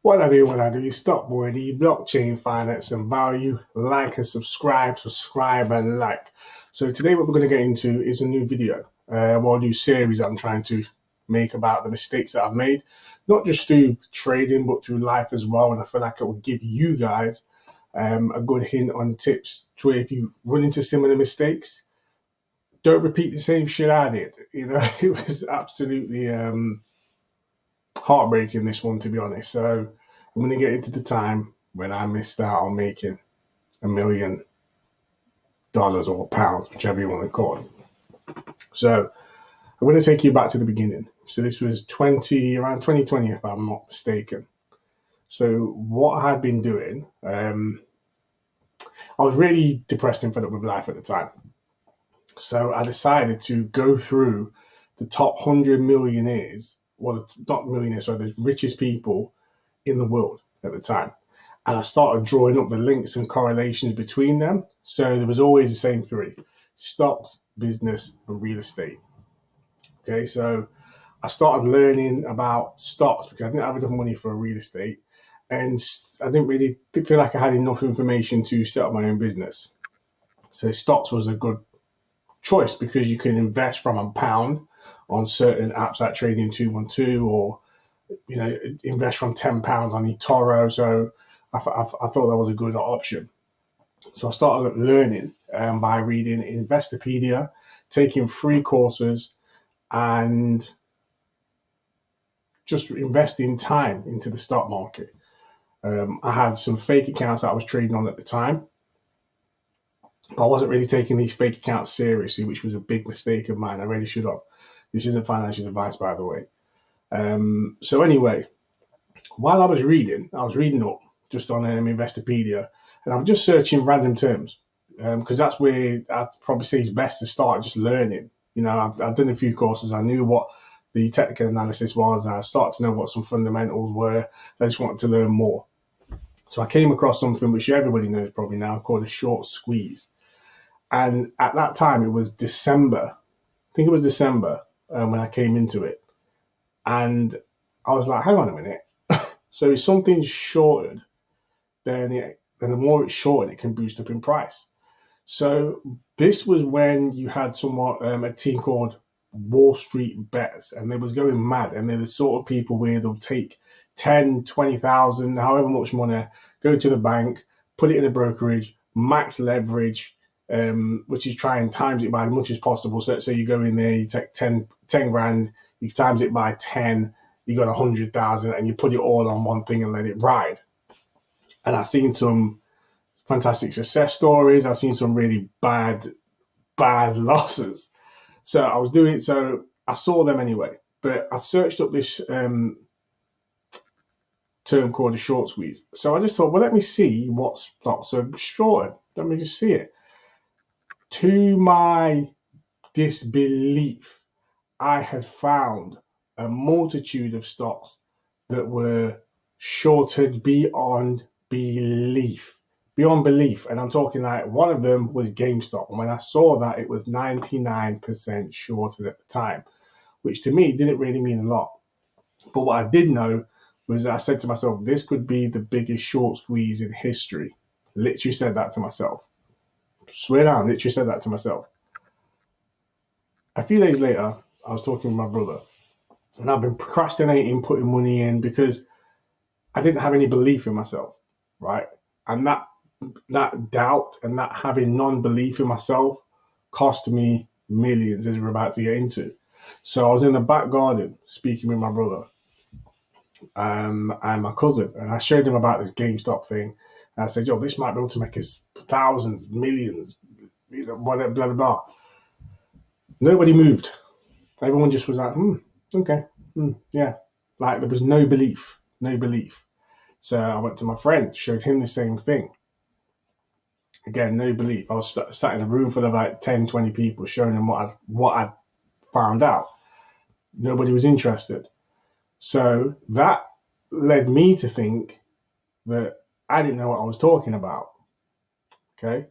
What I do is Stockboy D, blockchain finance and value. Like and subscribe and like. So today what we're going to get into is a new video, a new series I'm trying to make about the mistakes that I've made, not just through trading but through life as well. And I feel like it will give you guys a good hint on tips to where if you run into similar mistakes, don't repeat the same shit I did. It was absolutely heartbreaking, this one, to be honest. So I'm going to get into the time when I missed out on making $1 million or pounds, whichever you want to call it. So I'm going to take you back to the beginning. So this was around 2020, if I'm not mistaken. So what I had been doing, I was really depressed and fed up with life at the time. So I decided to go through the top 100 millionaires, well, not millionaires, so the richest people in the world at the time. And I started drawing up the links and correlations between them. So there was always the same three: stocks, business, and real estate. Okay, so I started learning about stocks because I didn't have enough money for real estate. And I didn't really feel like I had enough information to set up my own business. So stocks was a good choice because you can invest from a pound on certain apps like Trading 212, or invest from £10 on eToro. So I thought that was a good option. So I started learning by reading Investopedia, taking free courses, and just investing time into the stock market. I had some fake accounts that I was trading on at the time, but I wasn't really taking these fake accounts seriously, which was a big mistake of mine. I really should have. This isn't financial advice, by the way. So anyway, while I was reading up just on Investopedia, and I'm just searching random terms because that's where I'd probably say it's best to start just learning. I've done a few courses. I knew what the technical analysis was. I started to know what some fundamentals were. I just wanted to learn more. So I came across something which everybody knows probably now, called a short squeeze. And at that time, it was December. I think it was December when I came into it. And I was like, hang on a minute. So if something's shorted, then the more it's shorted, it can boost up in price. So this was when you had somewhat a team called Wall Street Betters, and they was going mad. And they're the sort of people where they'll take 10, 20,000, however much money, go to the bank, put it in a brokerage, max leverage, which is try and times it by as much as possible. So let's say you go in there, you take 10 grand, you times it by 10, you got 100,000, and you put it all on one thing and let it ride. And I've seen some fantastic success stories. I've seen some really bad losses. So I saw them anyway. But I searched up this term called a short squeeze. So I just thought, well, let me see what stocks are shorted. Let me just see it. To my disbelief, I had found a multitude of stocks that were shorted beyond belief. Beyond belief. And I'm talking like one of them was GameStop. And when I saw that, it was 99% shorted at the time, which to me didn't really mean a lot. But what I did know was I said to myself, this could be the biggest short squeeze in history. Literally said that to myself. Swear down, literally said that to myself. A few days later, I was talking with my brother, and I've been procrastinating putting money in because I didn't have any belief in myself, right? And that doubt and that having non-belief in myself cost me millions, as we're about to get into. So I was in the back garden speaking with my brother and my cousin, and I showed him about this GameStop thing. And I said, yo, this might be able to make us thousands, millions, blah, blah, blah. Nobody moved. Everyone just was like, okay, yeah. Like there was no belief. So I went to my friend, showed him the same thing. Again, no belief. I was sat in a room full of like 10, 20 people showing them what I found out. Nobody was interested. So that led me to think that I didn't know what I was talking about. Okay.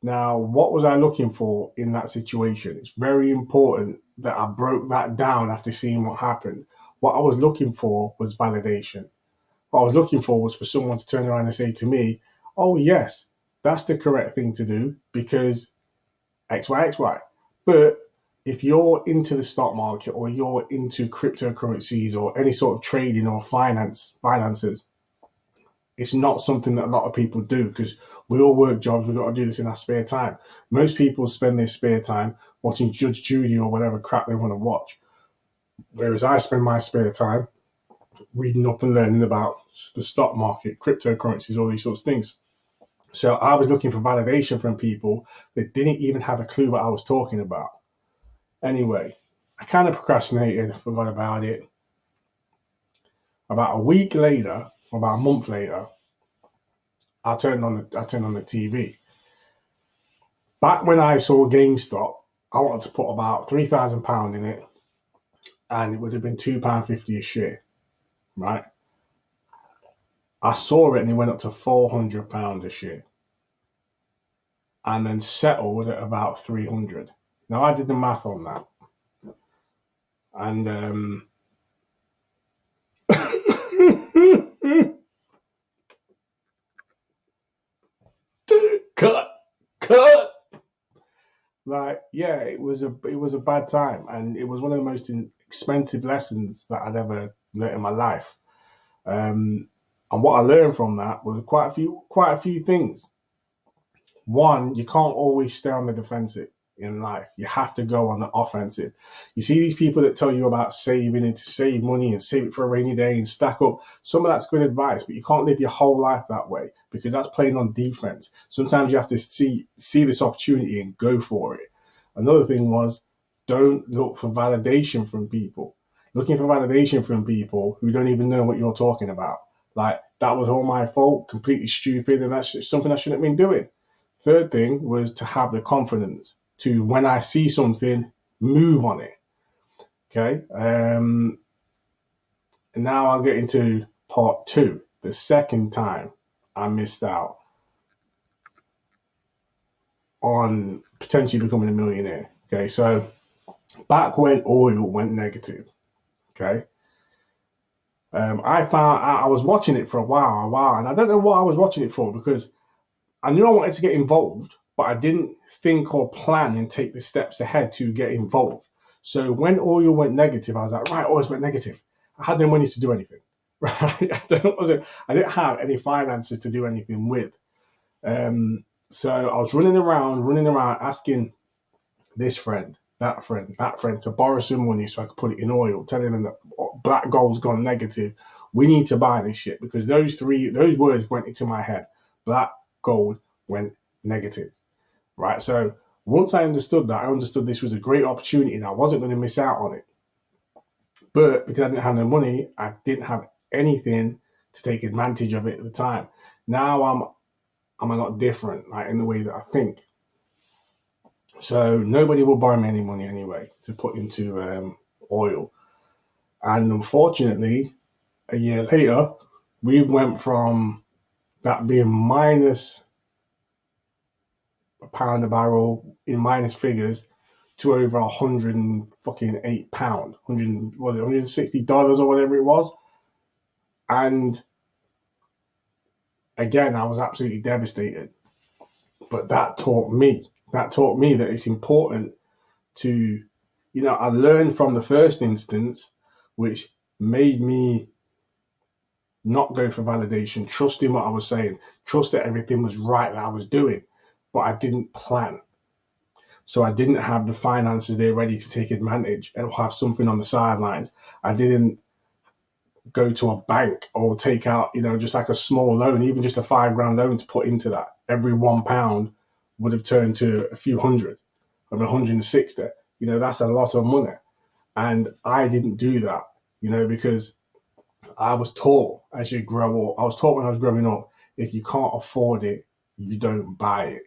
Now, what was I looking for in that situation? It's very important that I broke that down after seeing what happened. What I was looking for was validation. What I was looking for was for someone to turn around and say to me, "Oh yes, that's the correct thing to do because X Y X Y." But if you're into the stock market or you're into cryptocurrencies or any sort of trading or finances, it's not something that a lot of people do because we all work jobs. We've got to do this in our spare time. Most people spend their spare time watching Judge Judy or whatever crap they want to watch. Whereas I spend my spare time reading up and learning about the stock market, cryptocurrencies, all these sorts of things. So I was looking for validation from people that didn't even have a clue what I was talking about. Anyway, I kind of procrastinated, forgot about it. About a week later, or about a month later, I turned on the TV. Back when I saw GameStop, I wanted to put about £3,000 in it, and it would have been £2.50 a share, right? I saw it and it went up to £400 a share, and then settled at about 300. Now I did the math on that, and cut, cut. Like, yeah, it was a bad time, and it was one of the most expensive lessons that I'd ever learned in my life. And what I learned from that was quite a few things. One, you can't always stay on the defensive in life. You have to go on the offensive. You see these people that tell you about saving and to save money and save it for a rainy day and stack up. Some of that's good advice, but you can't live your whole life that way because that's playing on defense. Sometimes you have to see this opportunity and go for it. Another thing was don't look for validation from people. Looking for validation from people who don't even know what you're talking about. Like that was all my fault, completely stupid, and that's something I shouldn't have been doing. Third thing was to have the confidence to, when I see something, move on it. Okay. And now I'll get into part two. The second time I missed out on potentially becoming a millionaire. Okay. So back when oil went negative. Okay. I was watching it for a while, and I don't know what I was watching it for because I knew I wanted to get involved, but I didn't think or plan and take the steps ahead to get involved. So when oil went negative, I was like, right, oil went negative. I had no money to do anything. Right? I didn't have any finances to do anything with. So I was running around, asking this friend, that friend to borrow some money so I could put it in oil, telling them that black gold's gone negative. We need to buy this shit because those words went into my head. Black gold went negative, right? So once I understood that, I understood this was a great opportunity and I wasn't going to miss out on it. But because I didn't have no money, I didn't have anything to take advantage of it at the time. Now I'm a lot different, right, in the way that I think. So nobody will borrow me any money anyway to put into oil. And unfortunately, a year later, we went from that being minus a pound a barrel in minus figures to over £108, 100 was it $160 or whatever it was. And again, I was absolutely devastated. But that taught me that it's important to, I learned from the first instance, which made me not go for validation, trust in what I was saying, trust that everything was right that I was doing, but I didn't plan. So I didn't have the finances there ready to take advantage and have something on the sidelines. I didn't go to a bank or take out, just like a small loan, even just a £5 loan to put into that. Every £1 would have turned to a few hundred of 160. That's a lot of money. And I didn't do that, because I was taught as you grow up, I was taught when I was growing up, if you can't afford it, you don't buy it,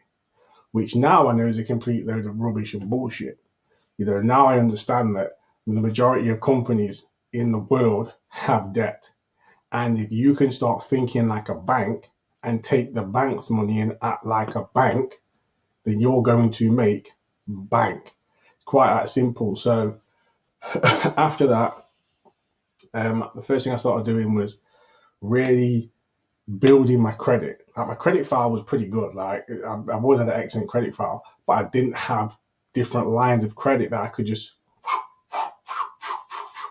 which now I know is a complete load of rubbish and bullshit. Now I understand that the majority of companies in the world have debt. And if you can start thinking like a bank and take the bank's money and act like a bank, then you're going to make bank. It's quite that simple. So after that, the first thing I started doing was really building my credit. Like my credit file was pretty good. Like I've always had an excellent credit file, but I didn't have different lines of credit that I could just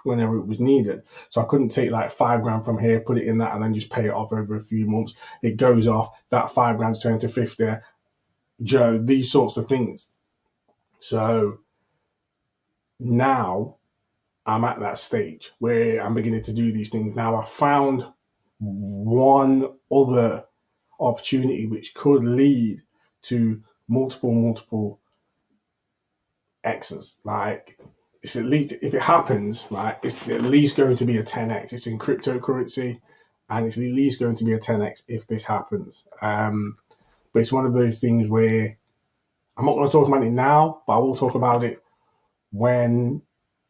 whenever it was needed. So I couldn't take like 5 grand from here, put it in that, and then just pay it off over a few months. It goes off, that 5 grand's turned to 50. Joe, these sorts of things. So now I'm at that stage where I'm beginning to do these things. Now I found one other opportunity which could lead to multiple X's. Like it's at least if it happens, right, it's at least going to be a 10x. It's in cryptocurrency, and it's at least going to be a 10x if this happens. But it's one of those things where I'm not going to talk about it now, but I will talk about it when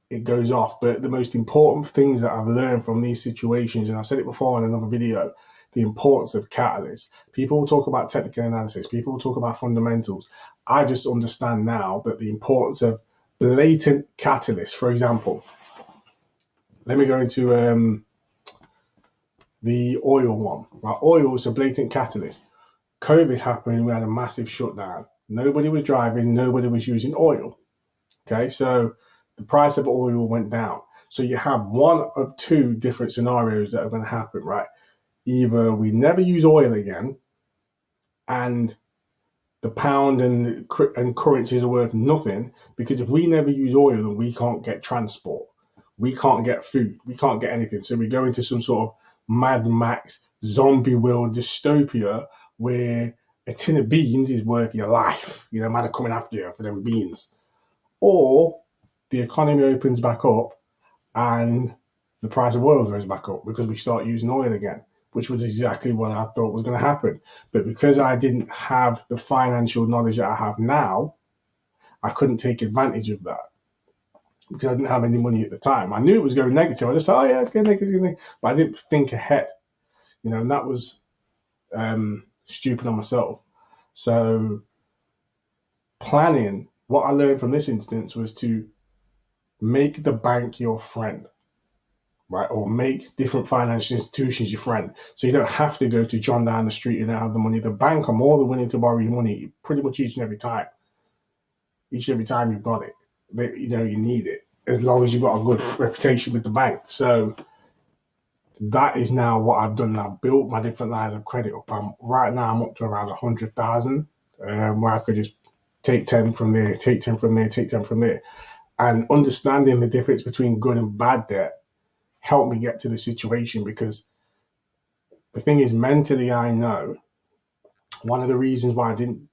it goes off. But the most important things that I've learned from these situations, and I've said it before in another video, the importance of catalysts. People will talk about technical analysis, people will talk about fundamentals. I just understand now that the importance of blatant catalysts. For example, let me go into the oil one. Right, oil is a blatant catalyst. COVID happened, we had a massive shutdown. Nobody was driving, nobody was using oil. Okay, so the price of oil went down. So you have one of two different scenarios that are going to happen, right? Either we never use oil again and the pound and currencies are worth nothing, because if we never use oil, then we can't get transport, we can't get food, we can't get anything. So we go into some sort of Mad Max zombie world dystopia where a tin of beans is worth your life. You know, man are coming after you for them beans. Or the economy opens back up and the price of oil goes back up because we start using oil again, which was exactly what I thought was going to happen. But because I didn't have the financial knowledge that I have now, I couldn't take advantage of that because I didn't have any money at the time. I knew it was going negative. I just thought, oh yeah, it's going negative, it's going negative. But I didn't think ahead, and that was stupid on myself. So planning, what I learned from this instance was to make the bank your friend, right? Or make different financial institutions your friend. So you don't have to go to John down the street and don't have the money. The bank are more than willing to borrow you money pretty much each and every time. Each and every time you've got it, you need it, as long as you've got a good reputation with the bank. So that is now what I've done. I've built my different lines of credit up. Right now I'm up to around 100,000, where I could just take 10 from there, take 10 from there, take 10 from there. And understanding the difference between good and bad debt helped me get to the situation, because the thing is, mentally, I know one of the reasons why I didn't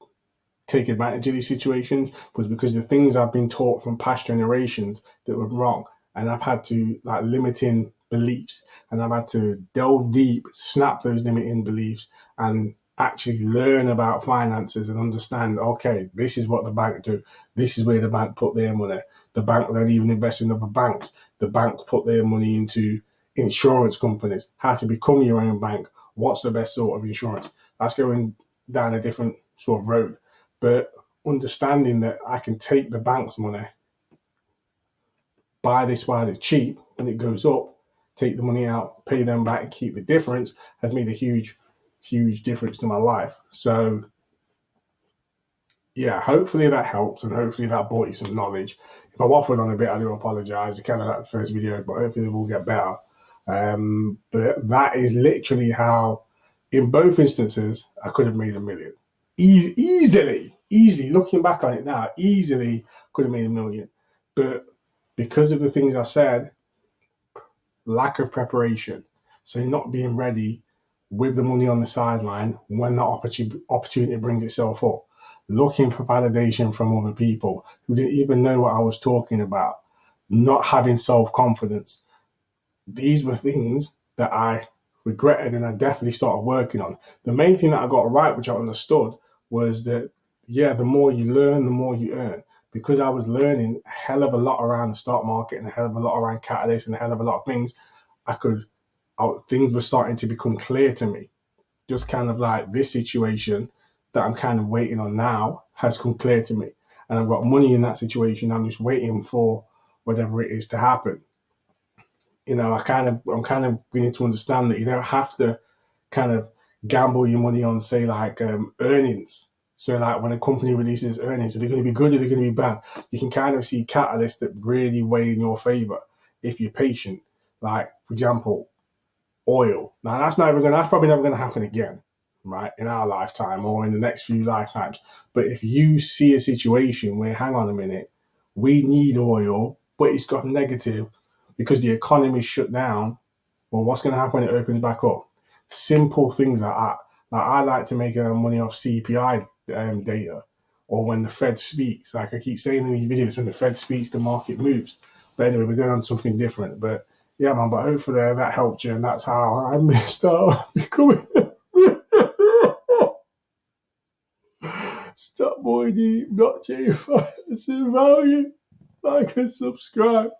take advantage of these situations was because the things I've been taught from past generations that were wrong. And I've had to limiting beliefs, and I've had to delve deep, snap those limiting beliefs, and actually learn about finances and understand, okay, this is what the bank do. This is where the bank put their money. The bank don't even invest in other banks. The banks put their money into insurance companies, how to become your own bank. What's the best sort of insurance? That's going down a different sort of road. But understanding that I can take the bank's money, buy this while it's cheap, when it goes up, take the money out, pay them back, and keep the difference, has made a huge difference to my life. So yeah, hopefully that helps, and hopefully that brought you some knowledge. If I waffled on a bit, I do apologize. It's kind of like the first video, but hopefully it will get better. But that is literally how, in both instances, I could have made a million. Easily, looking back on it now, easily could have made a million. But because of the things I said, lack of preparation, so not being ready with the money on the sideline when the opportunity brings itself up, looking for validation from other people who didn't even know what I was talking about, not having self-confidence. These were things that I regretted, and I definitely started working on. The main thing that I got right, which I understood, was that, yeah, the more you learn, the more you earn. Because I was learning a hell of a lot around the stock market and a hell of a lot around catalysts and a hell of a lot of things, things were starting to become clear to me. Just kind of like this situation that I'm kind of waiting on now has come clear to me. And I've got money in that situation. I'm just waiting for whatever it is to happen. I'm kind of beginning to understand that you don't have to kind of gamble your money on, say, like earnings. So, like when a company releases earnings, are they going to be good or are they going to be bad? You can kind of see catalysts that really weigh in your favor if you're patient. Like, for example, oil. Now, that's probably never going to happen again, right, in our lifetime or in the next few lifetimes. But if you see a situation where, hang on a minute, we need oil, but it's got negative because the economy shut down, well, what's going to happen when it opens back up? Simple things like that. Like I like to make money off CPI data, or when the Fed speaks. Like I keep saying in these videos, when the Fed speaks, the market moves. But anyway, we're going on to something different. But yeah, man. But hopefully that helped you, and that's how I missed out becoming Stockboy D. Not J5. It's in value. Like and subscribe.